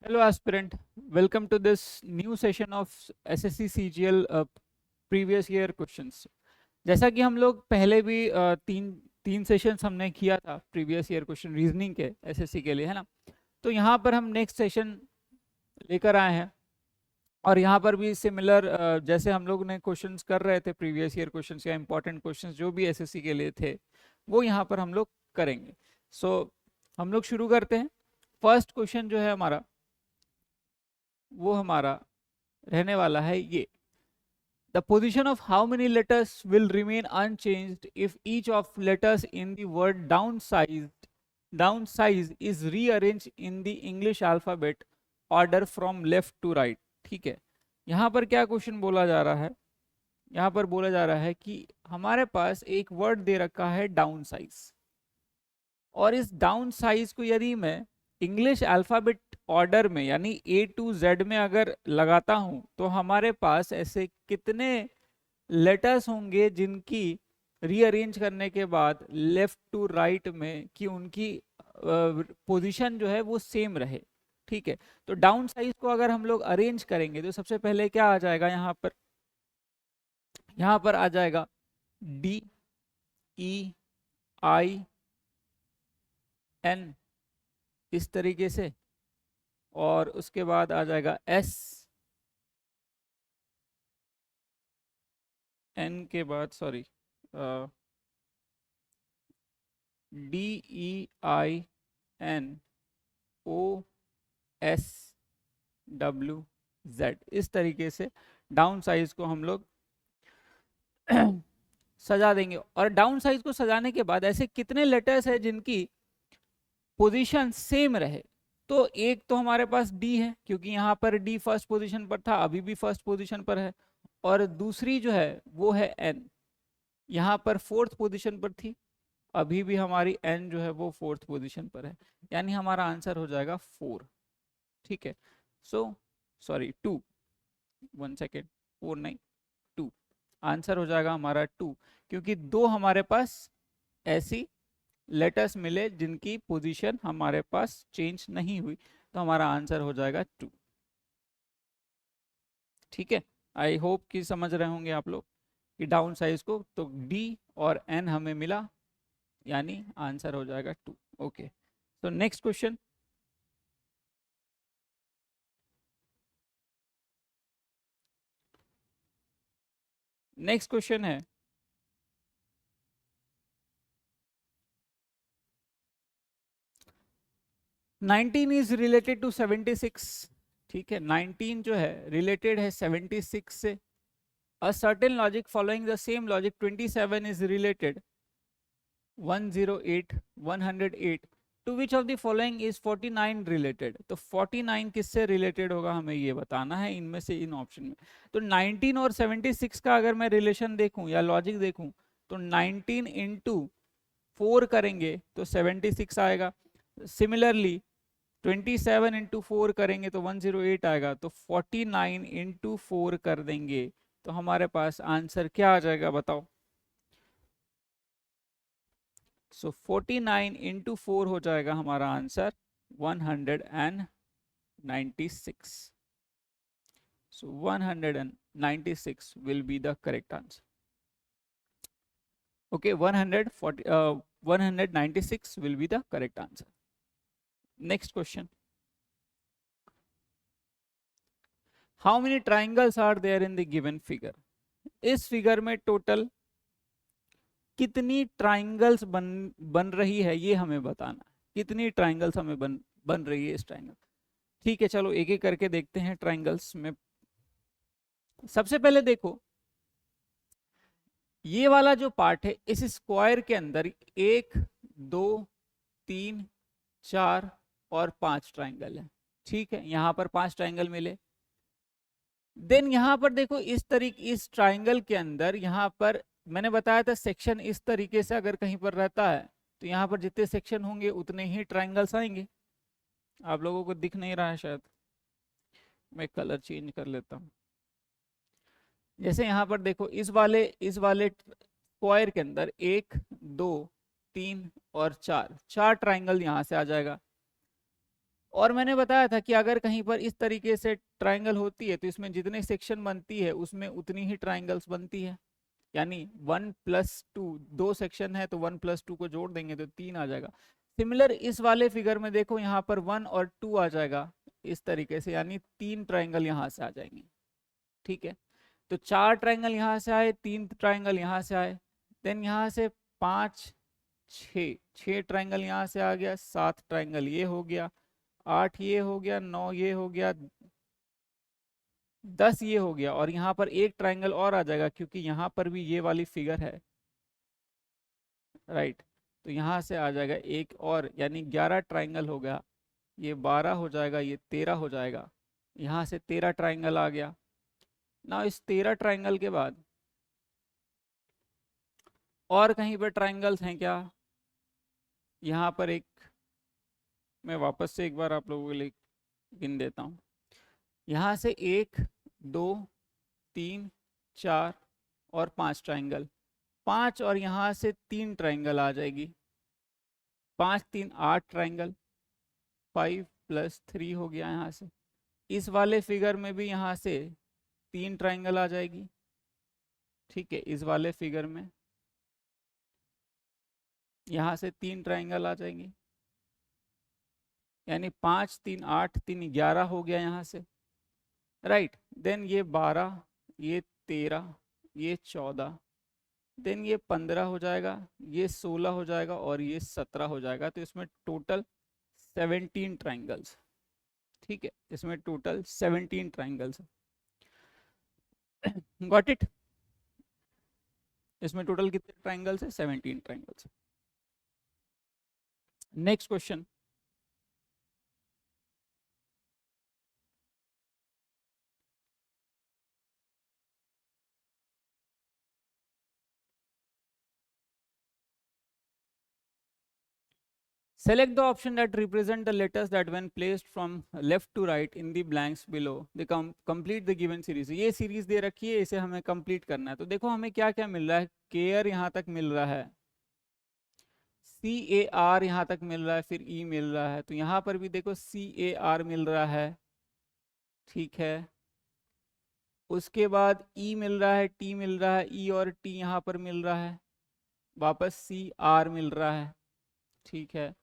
Hello, aspirant. Welcome to this new session of SSC CGL previous year questions. जैसा कि हम लोग पहले भी तीन तीन सेशंस हमने किया था प्रीवियस ईयर क्वेश्चन रीजनिंग के एसएससी के लिए, है ना। तो यहाँ पर हम नेक्स्ट सेशन लेकर आए हैं और यहाँ पर भी सिमिलर जैसे हम लोग ने क्वेश्चंस कर रहे थे प्रीवियस ईयर क्वेश्चंस या इंपॉर्टेंट क्वेश्चंस जो भी एसएससी के लिए थे वो यहाँ पर हम लोग करेंगे। हम लोग शुरू करते हैं। फर्स्ट क्वेश्चन जो है हमारा वो हमारा रहने वाला है ये: the position of how many letters will remain unchanged if each of letters in the word downsize is rearranged in the English alphabet order from left to right। ठीक है, यहाँ पर क्या क्वेश्चन बोला जा रहा है? यहाँ पर बोला जा रहा है कि हमारे पास एक वर्ड दे रखा है डाउन साइज, और इस डाउन साइज को यदि मैं इंग्लिश अल्फाबेट ऑर्डर में यानी A to Z में अगर लगाता हूं तो हमारे पास ऐसे कितने लेटर्स होंगे जिनकी रीअरेंज करने के बाद लेफ्ट टू राइट में कि उनकी पोजीशन जो है वो सेम रहे। ठीक है, तो डाउन साइज को अगर हम लोग अरेंज करेंगे तो सबसे पहले क्या आ जाएगा? यहाँ पर आ जाएगा DEIN इस तरीके से, और उसके बाद आ जाएगा SN के बाद DEINOSWZ। इस तरीके से डाउन साइज को हम लोग सजा देंगे। और डाउन साइज को सजाने के बाद ऐसे कितने लेटर्स है जिनकी पोजीशन सेम रहे? तो एक तो हमारे पास डी है, क्योंकि यहाँ पर डी फर्स्ट पोजीशन पर था, अभी भी फर्स्ट पोजीशन पर है। और दूसरी जो है वो है एन, यहाँ पर फोर्थ पोजीशन पर थी, अभी भी हमारी एन जो है वो फोर्थ पोजीशन पर है, यानी हमारा आंसर हो जाएगा 4। ठीक है, सॉरी 2, 1 सेकेंड, 4 नहीं 2, आंसर हो जाएगा हमारा 2, क्योंकि दो हमारे पास ऐसी लेटर्स मिले जिनकी पोजीशन हमारे पास चेंज नहीं हुई, तो हमारा आंसर हो जाएगा 2। ठीक है, आई होप कि समझ रहे होंगे आप लोग कि डाउन साइज को, तो डी और एन हमें मिला, यानी आंसर हो जाएगा 2। ओके, तो नेक्स्ट क्वेश्चन। नेक्स्ट क्वेश्चन है 19 इज रिलेटेड टू 76। ठीक है, 19 जो है रिलेटेड है 76 से। A certain logic following the same logic 27 is related 108 108 to which of the following is 49 related? तो 49 किससे रिलेटेड होगा हमें ये बताना है इनमें से, इन ऑप्शन में। तो 19 और 76 का अगर मैं रिलेशन देखूं या लॉजिक देखूं तो 19 इंटू 4 करेंगे तो 76 आएगा। सिमिलरली 27 इंटू 4 करेंगे तो 108 आएगा। तो 49 इंटू 4 कर देंगे तो हमारे पास आंसर क्या आ जाएगा बताओ? 49 इंटू 4 हो जाएगा हमारा answer 196। 196 will be the correct answer. Okay, 196 will be the correct answer. Next question. How many triangles are there in the given figure? इस फिगर में टोटल कितनी ट्राइंगल्स बन रही है ये हमें बताना है। कितनी ट्राइंगल्स हमें बन रही है इस ट्राइंगल। ठीक है, चलो एक एक करके देखते हैं ट्राइंगल्स में। सबसे पहले देखो ये वाला जो पार्ट है, इस स्क्वायर के अंदर 1 2 3 4 और 5 ट्राइंगल है। ठीक है, यहां पर 5 ट्राइंगल मिले। देन यहां पर देखो इस ट्राइंगल के अंदर यहां पर मैंने बताया था सेक्शन इस तरीके से अगर कहीं पर रहता है तो यहाँ पर जितने सेक्शन होंगे उतने ही ट्राइंगल्स आएंगे। आप लोगों को दिख नहीं रहा है शायद, मैं कलर चेंज कर लेता हूँ। जैसे यहाँ पर देखो इस वाले स्क्वायर के अंदर 1 2 3 और 4 ट्राइंगल यहाँ से आ जाएगा। और मैंने बताया था कि अगर कहीं पर इस तरीके से ट्राइंगल होती है तो इसमें जितने सेक्शन बनती है उसमें उतनी ही ट्राइंगल्स बनती है, यानी 1+2, 2 सेक्शन है तो 1+2 को जोड़ देंगे तो 3 आ जाएगा। सिमिलर इस वाले फिगर में देखो यहाँ पर 1 और 2 आ जाएगा इस तरीके से, यानी 3 ट्राइंगल यहाँ से आ जाएंगे। ठीक है, तो 4 ट्राइंगल यहाँ से आए, 3 ट्राइंगल यहाँ से आए, देन यहाँ से 5, 6 ट्राइंगल यहाँ से आ गया, 7 ट्राइंगल ये हो गया, 8 ये हो गया, 9 ये हो गया, 10 ये हो गया, और यहाँ पर एक ट्राइंगल और आ जाएगा क्योंकि यहाँ पर भी ये वाली फिगर है, राइट। तो यहाँ से आ जाएगा एक और, यानी 11 ट्राइंगल हो गया, ये 12 हो जाएगा, ये 13 हो जाएगा, यहाँ से 13 ट्राइंगल आ गया ना। इस 13 ट्राइंगल के बाद और कहीं पर ट्राइंगल्स हैं क्या? यहाँ पर एक, मैं वापस से एक बार आप लोगों के लिए गिन देता हूँ। यहाँ से 1, 2, 3, 4 और 5 ट्राइंगल, 5 और यहाँ से 3 ट्राइंगल आ जाएगी, 5 3 8 ट्राइंगल, 5+3 हो गया यहाँ से। इस वाले फिगर में भी यहाँ से 3 ट्राइंगल आ जाएगी। ठीक है, इस वाले फिगर में यहाँ से 3 ट्राइंगल आ जाएंगी, यानी 5 3 8 3 11 हो गया यहाँ से, राइट। देन ये 12, ये 13, ये 14, देन ये 15 हो जाएगा, ये 16 हो जाएगा और ये 17 हो जाएगा। तो इसमें टोटल 17 ट्राइंगल्स। ठीक है, इसमें टोटल 17 ट्राइंगल्स। Got it? इसमें टोटल कितने ट्राइंगल्स है? 17 triangles. Next question, select the option that represent the letters that when placed from left to right in the blanks below they complete the given series। ये series दे रखी है, इसे हमें complete करना है। तो देखो हमें क्या क्या मिल रहा है, केयर यहाँ तक मिल रहा है, CAR यहाँ तक मिल रहा है, फिर E मिल रहा है, तो यहाँ पर भी देखो CAR मिल रहा है। ठीक है, उसके बाद E मिल रहा है, T मिल रहा है, E और T यहाँ पर मिल रहा है, वापस CR मिल रहा है। ठीक है,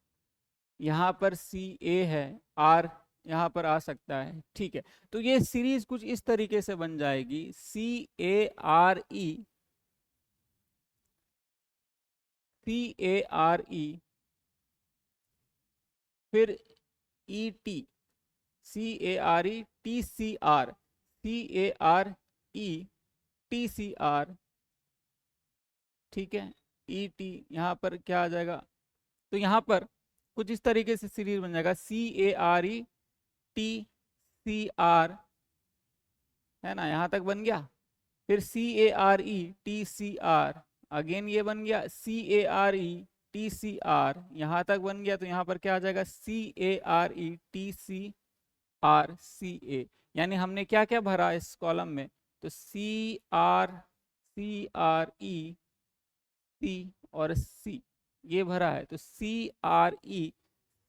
यहाँ पर CA है, R यहाँ पर आ सकता है। ठीक है, तो ये सीरीज कुछ इस तरीके से बन जाएगी, CARE, CARE, फिर ET, CARE, TCR, CARE, TCR। ठीक है, ET यहाँ पर क्या आ जाएगा, तो यहाँ पर कुछ इस तरीके से सीरीज बन जाएगा, CARE, TCR, है ना, यहाँ तक बन गया। फिर CARE, TCR, अगेन ये बन गया, CARE, TCR, यहाँ तक बन गया। तो यहाँ पर क्या आ जाएगा, CARE, TCR, CA। यानी हमने क्या क्या भरा इस कॉलम में, तो CR, CRE, C और C ये भरा है। तो CRE,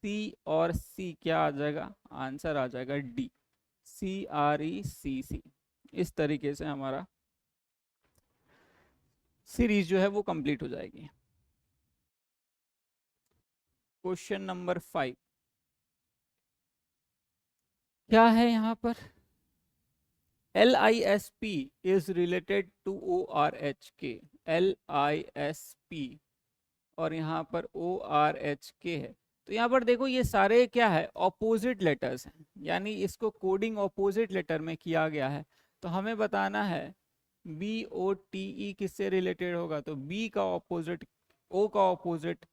C और C क्या आ जाएगा, आंसर आ जाएगा D, CRECC। इस तरीके से हमारा सीरीज जो है वो कंप्लीट हो जाएगी। क्वेश्चन नंबर 5 क्या है यहाँ पर, LISP is related to ORHK, LISP और यहाँ पर ORHK है। तो यहाँ पर देखो ये सारे क्या है, ऑपोजिट लेटर्स हैं, यानी इसको कोडिंग ऑपोजिट लेटर में किया गया है। तो हमें बताना है BOTE किससे रिलेटेड होगा, तो B का ऑपोजिट O का ऑपोजिट,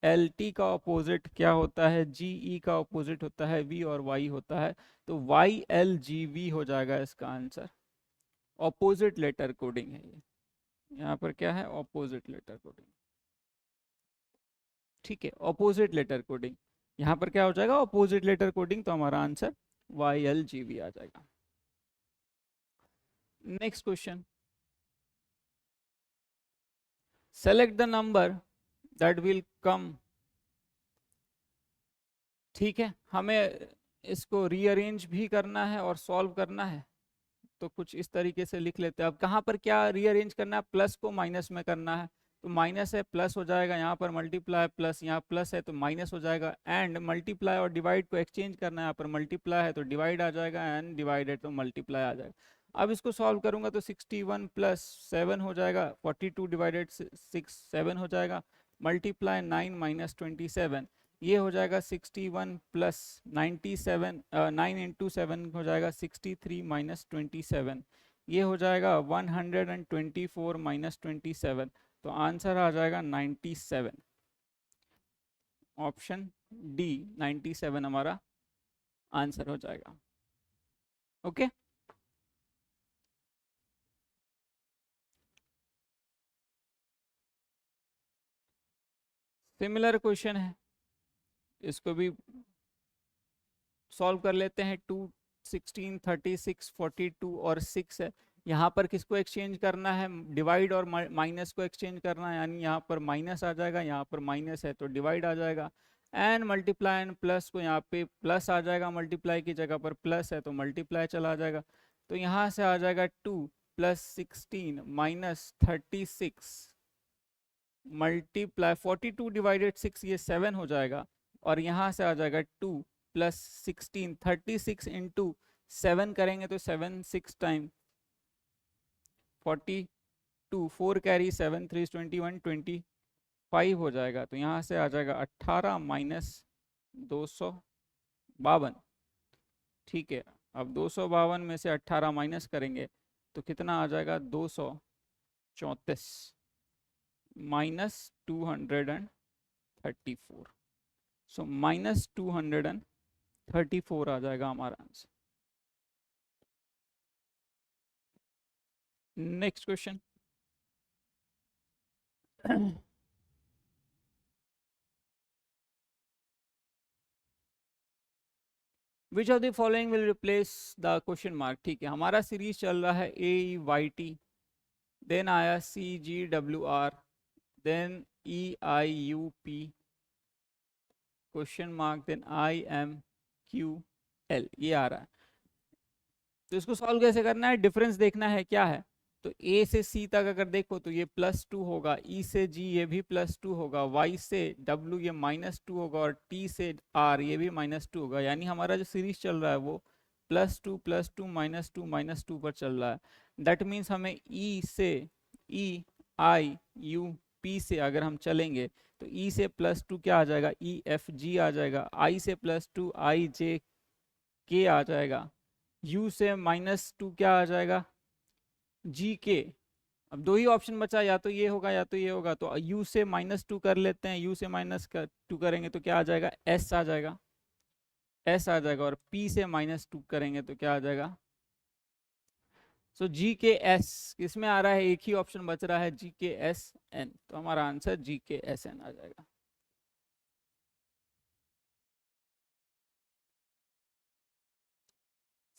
LT का ऑपोजिट क्या होता है, GE का ऑपोजिट होता है V और Y होता है। तो YLGV हो जाएगा इसका आंसर। ऑपोजिट लेटर कोडिंग है ये, यहाँ पर क्या है, ऑपोजिट लेटर कोडिंग। ठीक है, ऑपोजिट लेटर कोडिंग, यहाँ पर क्या हो जाएगा, ऑपोजिट लेटर कोडिंग। तो हमारा आंसर YLGV आ जाएगा। Next question, select the number that will come. ठीक है, हमें इसको रीअरेंज भी करना है और सॉल्व करना है, तो कुछ इस तरीके से लिख लेते हैं। अब कहाँ पर क्या रीअरेंज करना है, प्लस को माइनस में करना है, तो माइनस है प्लस हो जाएगा, यहाँ पर मल्टीप्लाई प्लस, यहाँ प्लस है तो माइनस हो जाएगा, एंड मल्टीप्लाई और डिवाइड को एक्सचेंज करना है, यहाँ पर मल्टीप्लाई है तो डिवाइड आ जाएगा, एंड डिवाइड है तो मल्टीप्लाई आ जाएगा। अब इसको सॉल्व करूंगा तो 61 प्लस 7 हो जाएगा, 42 डिवाइडेड 6 7 हो जाएगा, मल्टीप्लाई 9 माइनस 27, ये हो जाएगा 61 प्लस 97, 9 इंटू 7 हो जाएगा 63 माइनस 27, ये हो जाएगा 124 माइनस 27, तो आंसर आ जाएगा 97। ऑप्शन डी 97 हमारा आंसर हो जाएगा। ओके, सिमिलर क्वेश्चन है, इसको भी सॉल्व कर लेते हैं। 2 16 36 42 और 6 है, यहाँ पर किसको एक्सचेंज करना है, डिवाइड और माइनस को एक्सचेंज करना है, यानी यहाँ पर माइनस आ जाएगा, यहाँ पर माइनस है तो डिवाइड आ जाएगा, एंड मल्टीप्लाई एंड प्लस को यहाँ पे प्लस आ जाएगा, मल्टीप्लाई की जगह पर प्लस है तो मल्टीप्लाई चला जाएगा, तो यहाँ से आ जाएगा 2 प्लस 16 माइनस 36 मल्टीप्लाई 42 डिवाइडेड 6, ये 7 हो जाएगा, और यहाँ से आ जाएगा 2 प्लस 16 36 इंटू 7 करेंगे तो 7 6 टाइम 42, 4 कैरी 7 3 21 25 हो जाएगा, तो यहाँ से आ जाएगा 18 माइनस 252। ठीक है, अब 252 में से 18 माइनस करेंगे तो कितना आ जाएगा, 234 माइनस 234, सो माइनस 234 आ जाएगा हमारा answer. Next question, which of the following will replace the question mark. ठीक है, हमारा सीरीज चल रहा है AEYT, देन आया CGWR, then EIUP question mark, then IMQL, ये आ रहा है। तो इसको सॉल्व कैसे करना है, डिफरेंस देखना है क्या है, तो A से C तक अगर देखो तो ये +2 होगा, E से G ये भी +2 होगा, Y से W ये -2 होगा, और T से R ये भी -2 होगा, यानी हमारा जो सीरीज चल रहा है वो +2 +2 -2 -2 पर चल रहा है। दैट मीन्स हमें E से EIUP से अगर हम चलेंगे तो E से +2 क्या आ जाएगा, EFG आ जाएगा, I से +2 IJK आ जाएगा, U से -2 क्या आ जाएगा, GK। अब दो ही ऑप्शन बचा, या तो ये होगा या तो ये होगा, तो U से -2 कर लेते हैं, U से -2 करेंगे तो क्या आ जाएगा, S आ जाएगा, S आ जाएगा, और P से -2 करेंगे तो क्या आ जाएगा, सो GKS किसमें आ रहा है, एक ही ऑप्शन बच रहा है GKSN, तो हमारा आंसर GKSN आ जाएगा।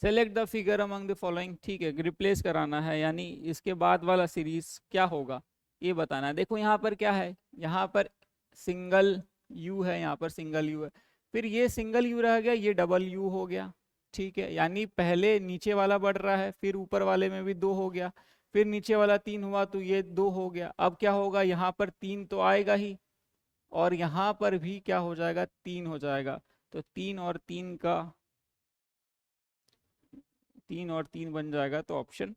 Select the figure among the following. ठीक है, रिप्लेस कराना है, यानी इसके बाद वाला सीरीज क्या होगा ये बताना है। देखो यहाँ पर क्या है, यहाँ पर सिंगल यू है, यहाँ पर सिंगल यू है, फिर ये सिंगल यू रह गया, ये डबल यू हो गया। ठीक है, यानी पहले नीचे वाला बढ़ रहा है, फिर ऊपर वाले में भी 2 हो गया, फिर नीचे वाला 3 हुआ तो ये 2 हो गया। अब क्या होगा, यहाँ पर 3 तो आएगा ही, और यहाँ पर भी क्या हो जाएगा, 3 हो जाएगा, तो 3 और 3 का 3 और 3 बन जाएगा, तो ऑप्शन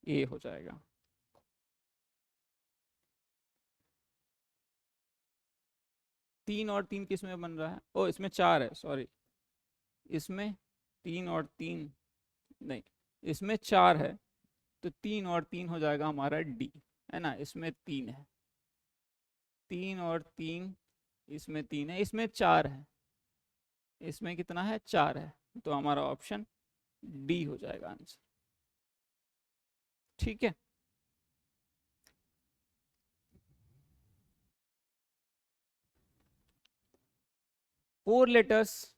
ए हो जाएगा। तीन और 3 किस में बन रहा है, ओ इसमें 4 है, सॉरी, इसमें 3 और 3 नहीं, इसमें 4 है, तो 3 और 3 हो जाएगा हमारा डी, है ना, इसमें 3 है, 3 और 3, इसमें 3 है, इसमें 4 है, इसमें कितना है, 4 है, तो हमारा ऑप्शन डी हो जाएगा आंसर। ठीक है, four letters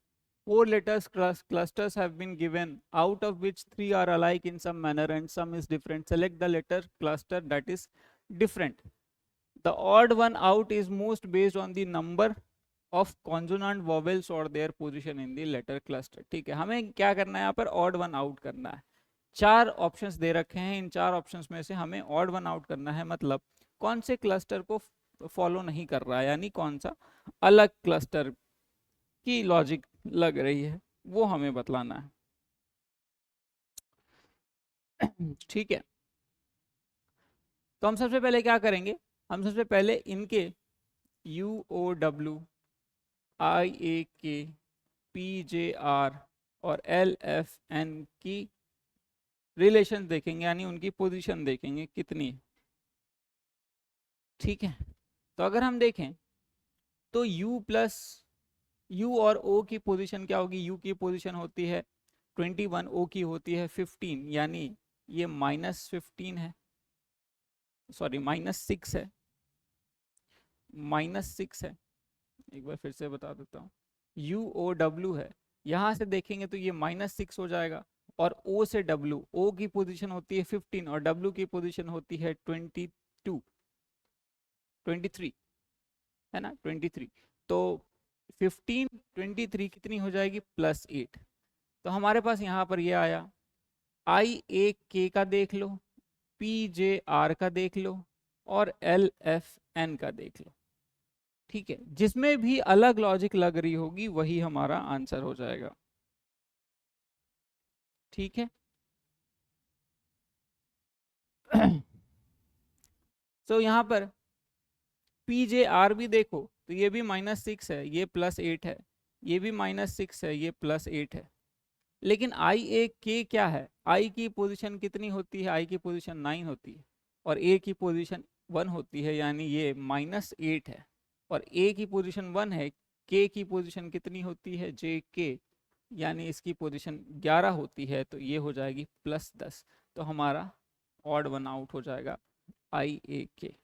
clusters have been given, out of which 3 are alike in some manner and some is different. Select the letter cluster that is different. The odd one out is most based on the number of consonant vowels और their position in the letter cluster. ठीक है, हमें क्या करना है यहाँ पर, odd one out करना है। चार ऑप्शंस दे रखे हैं, इन चार ऑप्शंस में से हमें ऑड वन आउट करना है, मतलब कौन से क्लस्टर को फॉलो नहीं कर रहा है, यानी कौन सा अलग क्लस्टर की लॉजिक लग रही है, वो हमें बतलाना है। ठीक है, तो हम सबसे पहले क्या करेंगे, हम सबसे पहले इनके यू ओ डब्ल्यू, आई ए के, पी जे आर और एल एफ एन की रिलेशन देखेंगे, यानी उनकी पोजीशन देखेंगे कितनी है। ठीक है, तो अगर हम देखें तो U प्लस U और O की पोजीशन क्या होगी, U की पोजीशन होती है 21, O की होती है 15, यानी ये -15 है, सॉरी -6 है, -6 है। एक बार फिर से बता देता हूँ, UOW है, यहाँ से देखेंगे तो ये -6 हो जाएगा, और O से W, O की पोजीशन होती है 15 और W की पोजीशन होती है 22, 23 है ना, 23। तो 15 23 कितनी हो जाएगी, +8। तो हमारे पास यहाँ पर ये आया, आई ए के का देख लो, पी जे आर का देख लो और एल एफ एन का देख लो। ठीक है, जिसमें भी अलग लॉजिक लग रही होगी वही हमारा आंसर हो जाएगा। ठीक है। तो यहाँ पर पी जे आर भी देखो तो ये भी -6 है, ये +8 है, ये भी -6 है, ये +8 है। लेकिन आई ए के क्या है, आई की पोजीशन कितनी होती है, आई की पोजीशन 9 होती है और ए की पोजीशन 1 होती है, यानी ये -8 है, और ए की पोजीशन 1 है, के की पोजीशन कितनी होती है, जे के, यानी इसकी पोजीशन 11 होती है, तो ये हो जाएगी +10। तो हमारा ऑड वन आउट हो जाएगा आई ए के।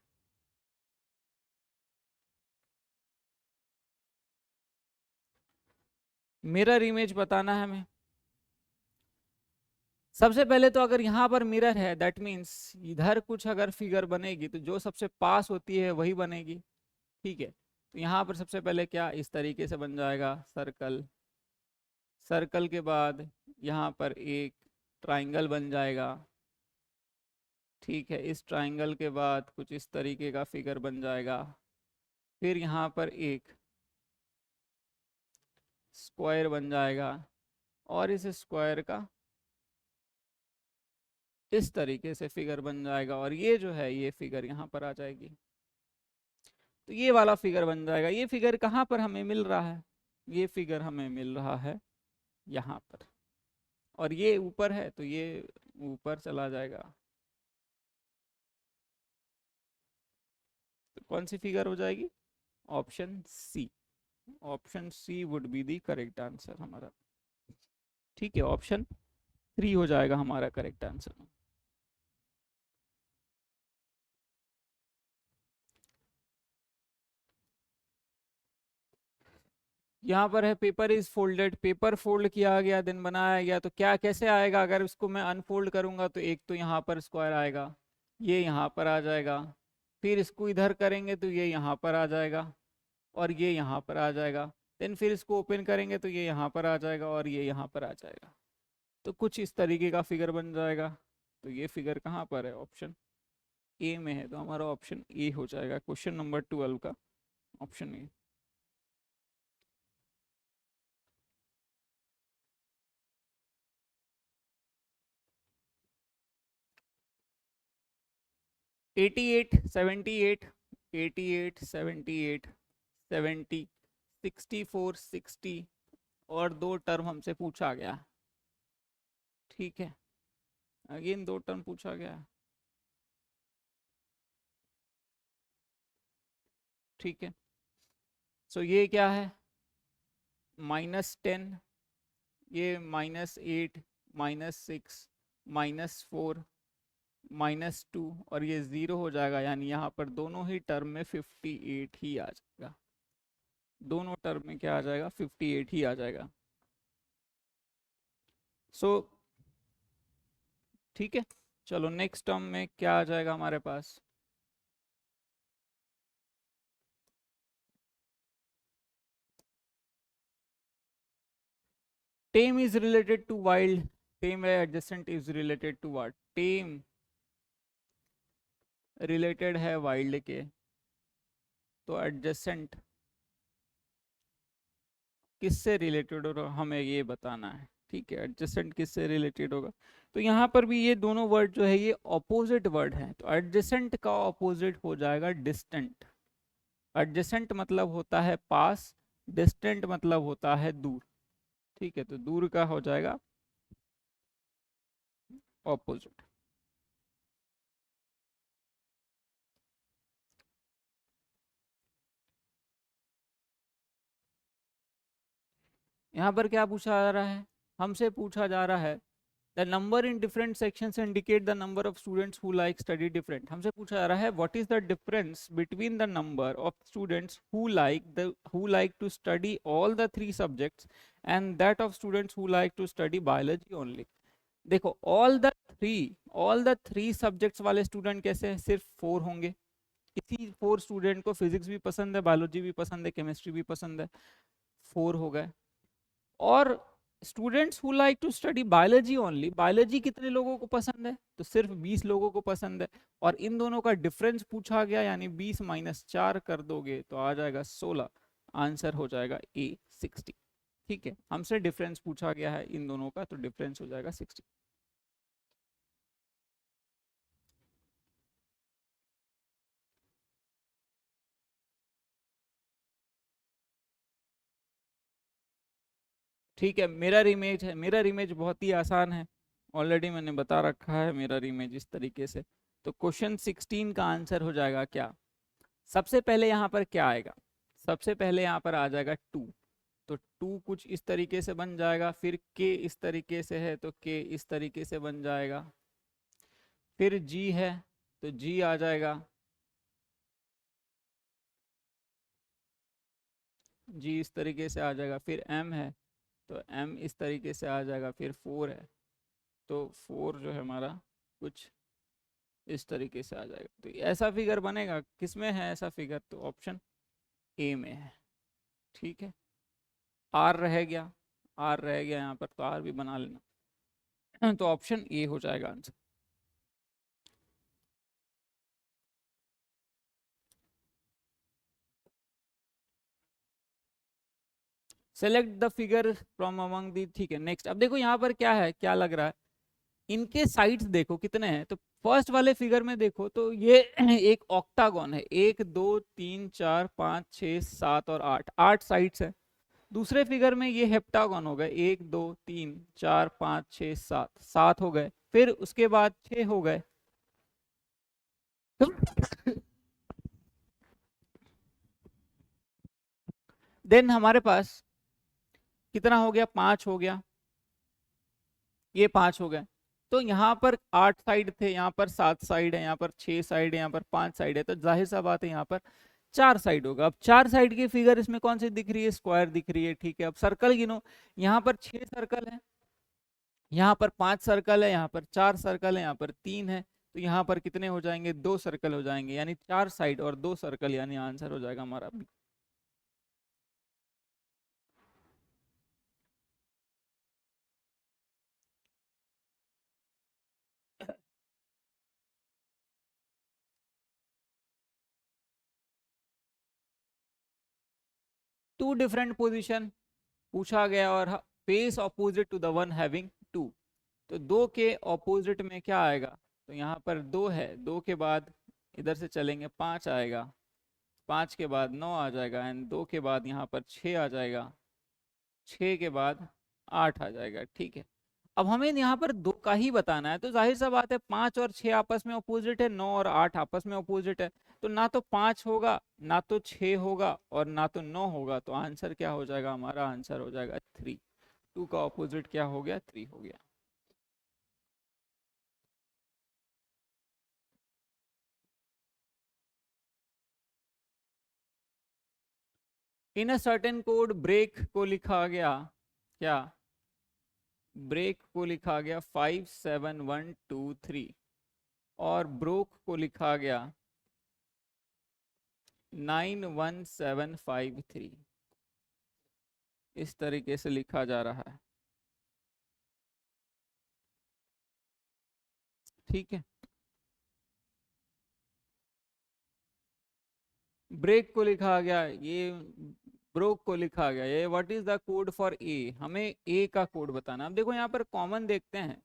मिरर इमेज बताना है हमें। सबसे पहले तो अगर यहाँ पर मिरर है, दैट मीन्स इधर कुछ अगर फिगर बनेगी तो जो सबसे पास होती है वही बनेगी। ठीक है, तो यहाँ पर सबसे पहले क्या, इस तरीके से बन जाएगा सर्कल, सर्कल के बाद यहाँ पर एक ट्राइंगल बन जाएगा। ठीक है, इस ट्राइंगल के बाद कुछ इस तरीके का फिगर बन जाएगा, फिर यहाँ पर एक स्क्वायर बन जाएगा, और इस स्क्वायर का इस तरीके से फिगर बन जाएगा, और ये जो है ये फिगर यहाँ पर आ जाएगी। तो ये वाला फिगर बन जाएगा। ये फिगर कहाँ पर हमें मिल रहा है, ये फिगर हमें मिल रहा है यहाँ पर, और ये ऊपर है तो ये ऊपर चला जाएगा। तो कौन सी फिगर हो जाएगी, option C, option C would be the correct answer हमारा। ठीक है, ऑप्शन 3 हो जाएगा हमारा करेक्ट आंसर। यहाँ पर है paper is folded, paper fold किया गया देन बनाया गया, तो क्या कैसे आएगा, अगर इसको मैं अनफोल्ड करूंगा तो एक तो यहाँ पर स्क्वायर आएगा, ये यहाँ पर आ जाएगा, फिर इसको इधर करेंगे तो ये यहाँ पर आ जाएगा और ये यहाँ पर आ जाएगा, देन फिर इसको ओपन करेंगे तो ये यहाँ पर आ जाएगा और ये यहाँ पर आ जाएगा। तो कुछ इस तरीके का फिगर बन जाएगा। तो ये फिगर कहाँ पर है, ऑप्शन ए में है, तो हमारा ऑप्शन ए हो जाएगा क्वेश्चन नंबर 12 का ऑप्शन ए। 88 78 88 78 70 64 60 और दो टर्म हमसे पूछा गया। ठीक है, अगेन दो टर्म पूछा गया। ठीक है, सो ये क्या है, -10, ये -8, -6, -4, -2 और ये 0 हो जाएगा, यानी यहाँ पर दोनों ही टर्म में 58 ही आ जाएगा, दोनों टर्म में क्या आ जाएगा, 58 ही आ जाएगा। सो ठीक है, चलो नेक्स्ट टर्म में क्या आ जाएगा हमारे पास, tame is related to wild, tame है, adjacent is related to what, tame related है वाइल्ड के, तो एडजेसेंट किससे रिलेटेड होगा हमें ये बताना है, ठीक है, एडजेसेंट किससे रिलेटेड होगा। तो यहाँ पर भी ये दोनों वर्ड जो है ये ऑपोजिट वर्ड है, तो एडजेसेंट का ऑपोजिट हो जाएगा डिस्टेंट। एडजेसेंट मतलब होता है पास, डिस्टेंट मतलब होता है दूर, ठीक है, तो दूर का हो जाएगा ऑपोजिट। यहाँ पर क्या पूछा जा रहा है, हमसे पूछा जा रहा है the number in different sections indicate the number of students who like study different. हमसे पूछा जा रहा है what is the difference between the number of students who like to study all the three subjects and that of students who like to study biology only. देखो all the three subjects वाले student कैसे हैं, सिर्फ 4 होंगे, इसी 4 student को physics भी पसंद है, बायोलॉजी भी पसंद है, केमिस्ट्री भी पसंद है, 4 हो गए। और students who like to study biology only, biology कितने लोगों को पसंद है, तो सिर्फ 20 लोगों को पसंद है, और इन दोनों का डिफरेंस पूछा गया, यानी 20 माइनस 4 कर दोगे तो आ जाएगा 16, आंसर हो जाएगा ए 60। ठीक है, हमसे डिफरेंस पूछा गया है इन दोनों का, तो डिफरेंस हो जाएगा 60। ठीक है, मिरर इमेज है, मिरर इमेज बहुत ही आसान है, ऑलरेडी मैंने बता रखा है मिरर इमेज इस तरीके से। तो क्वेश्चन 16 का आंसर हो जाएगा क्या, सबसे पहले यहाँ पर क्या आएगा, सबसे पहले यहाँ पर आ जाएगा 2, तो 2 कुछ इस तरीके से बन जाएगा, फिर के इस तरीके से है तो के इस तरीके से बन जाएगा, फिर जी है तो जी आ जाएगा, जी इस तरीके से आ जाएगा, फिर एम है तो एम इस तरीके से आ जाएगा, फिर 4 है तो 4 जो है हमारा कुछ इस तरीके से आ जाएगा। तो ऐसा फिगर बनेगा, किसमें है ऐसा फिगर, तो ऑप्शन ए में है। ठीक है, आर रह गया, आर रह गया यहाँ पर, तो आर भी बना लेना, तो ऑप्शन ए हो जाएगा answer. Select the figure from among the, ठीक है, नेक्स्ट। अब देखो यहाँ पर क्या है, क्या लग रहा है, इनके साइड्स देखो कितने हैं, तो फर्स्ट वाले फिगर में देखो तो ये एक ऑक्टागन है, 1 2 3 4 5 6 7 और 8, 8 साइड्स है। दूसरे फिगर में ये हेप्टागन हो गए, 1 2 3 4 5 6 7, 7 हो गए, फिर उसके बाद 6 हो गए, देन हमारे पास कितना हो गया, 5 हो गया, ये 5 हो गए। तो यहाँ पर 8 साइड थे, यहाँ पर 7 साइड है, यहाँ पर 6 साइड है, यहाँ पर 5 साइड है, तो जाहिर सा बात है यहाँ पर 4 साइड होगा। अब 4 साइड की फिगर इसमें कौन सी दिख रही है, स्क्वायर दिख रही है। ठीक है, अब सर्कल गिनो, यहाँ पर 6 सर्कल है, यहाँ पर 5 सर्कल है, यहाँ पर 4 सर्कल है, यहाँ पर 3 है, तो यहाँ पर कितने हो जाएंगे, 2 सर्कल हो जाएंगे, यानी 4 साइड और 2 सर्कल, यानी आंसर हो जाएगा हमारा बी। टू डिफरेंट पोजिशन पूछा गया और face opposite to the one having 2, तो 2 के ऑपोजिट में क्या आएगा, तो यहाँ पर 2 है, 2 के बाद इधर से चलेंगे 5 आएगा, 5 के बाद 9 आ जाएगा, एंड 2 के बाद यहाँ पर 6 आ जाएगा, 6 के बाद 8 आ जाएगा। ठीक है, अब हमें यहाँ पर 2 का ही बताना है, तो जाहिर सा बात है 5 और 6 आपस में अपोजिट है, 9 और 8 आपस में अपोजिट है, तो ना तो 5 होगा, ना तो 6 होगा, और ना तो 9 होगा, तो आंसर क्या हो जाएगा, हमारा आंसर हो जाएगा 3। 2 का अपोजिट क्या हो गया, 3 हो गया। इन अ सर्टेन कोड ब्रेक को लिखा गया, क्या, ब्रेक को लिखा गया 5 7 1 2 3, और ब्रोक को लिखा गया 9 1 7 5 3, इस तरीके से लिखा जा रहा है। ठीक है, ब्रेक को लिखा गया, ये ब्रोक को लिखा गया, ये what is the code for a, हमें ए का कोड बताना। अब देखो यहाँ पर कॉमन देखते हैं,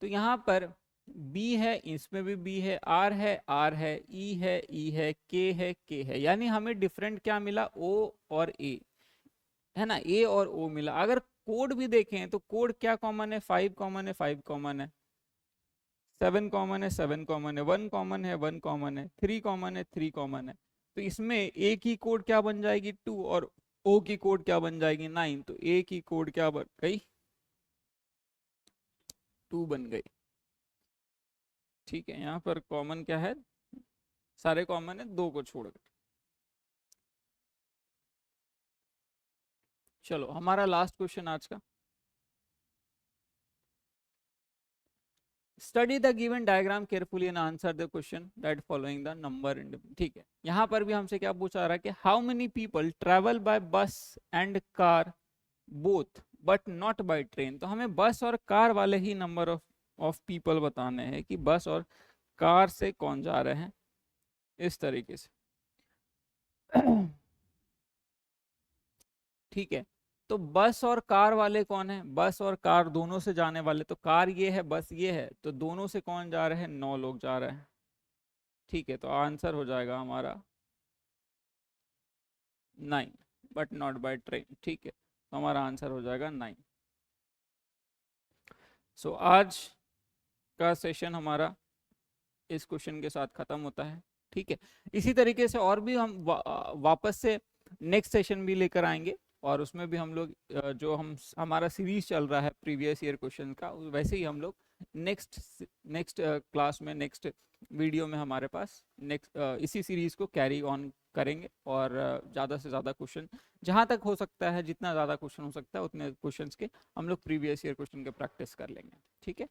तो यहाँ पर बी है, इसमें भी बी है, आर है, आर है, ई है, ई है, के है, के है, यानी हमें डिफरेंट क्या मिला, ओ और ए, है ना, ए और ओ मिला। अगर कोड भी देखें तो कोड क्या कॉमन है, 5 कॉमन है, 5 कॉमन है, 7 कॉमन है, 7 कॉमन है, 1 कॉमन है, 1 कॉमन है, 3 कॉमन है, 3 कॉमन है। तो इसमें ए की कोड क्या बन जाएगी 2 और ओ की कोड क्या बन जाएगी 9, तो ए की कोड क्या बन गई 2 बन गई। ठीक है, यहाँ पर कॉमन क्या है, सारे कॉमन है, 2 को छोड़कर। चलो हमारा लास्ट क्वेश्चन आज का, study the given diagram carefully and answer the question that following the number इन। ठीक है, यहाँ पर भी हमसे क्या पूछा रहा है कि how many people travel by bus and car both but not by train. तो हमें बस और कार वाले ही नंबर ऑफ पीपल बताने हैं कि बस और कार से कौन जा रहे हैं, इस तरीके से। ठीक है, तो बस और कार वाले कौन है, बस और कार दोनों से जाने वाले, तो कार ये है, बस ये है, तो दोनों से कौन जा रहे हैं, 9 लोग जा रहे हैं। ठीक है, तो आंसर हो जाएगा हमारा 9 बट नॉट बाय ट्रेन। ठीक है, तो हमारा आंसर हो जाएगा 9। सो आज का सेशन हमारा इस क्वेश्चन के साथ खत्म होता है। ठीक है, इसी तरीके से और भी हम वापस से नेक्स्ट सेशन भी लेकर आएंगे, और उसमें भी हम लोग जो हमारा सीरीज चल रहा है प्रीवियस ईयर क्वेश्चन का, वैसे ही हम लोग नेक्स्ट नेक्स्ट क्लास में, नेक्स्ट वीडियो में हमारे पास नेक्स्ट इसी सीरीज को कैरी ऑन करेंगे, और ज़्यादा से ज़्यादा क्वेश्चन जहाँ तक हो सकता है, जितना ज़्यादा क्वेश्चन हो सकता है उतने क्वेश्चंस के हम लोग प्रीवियस ईयर क्वेश्चन के प्रैक्टिस कर लेंगे। ठीक है।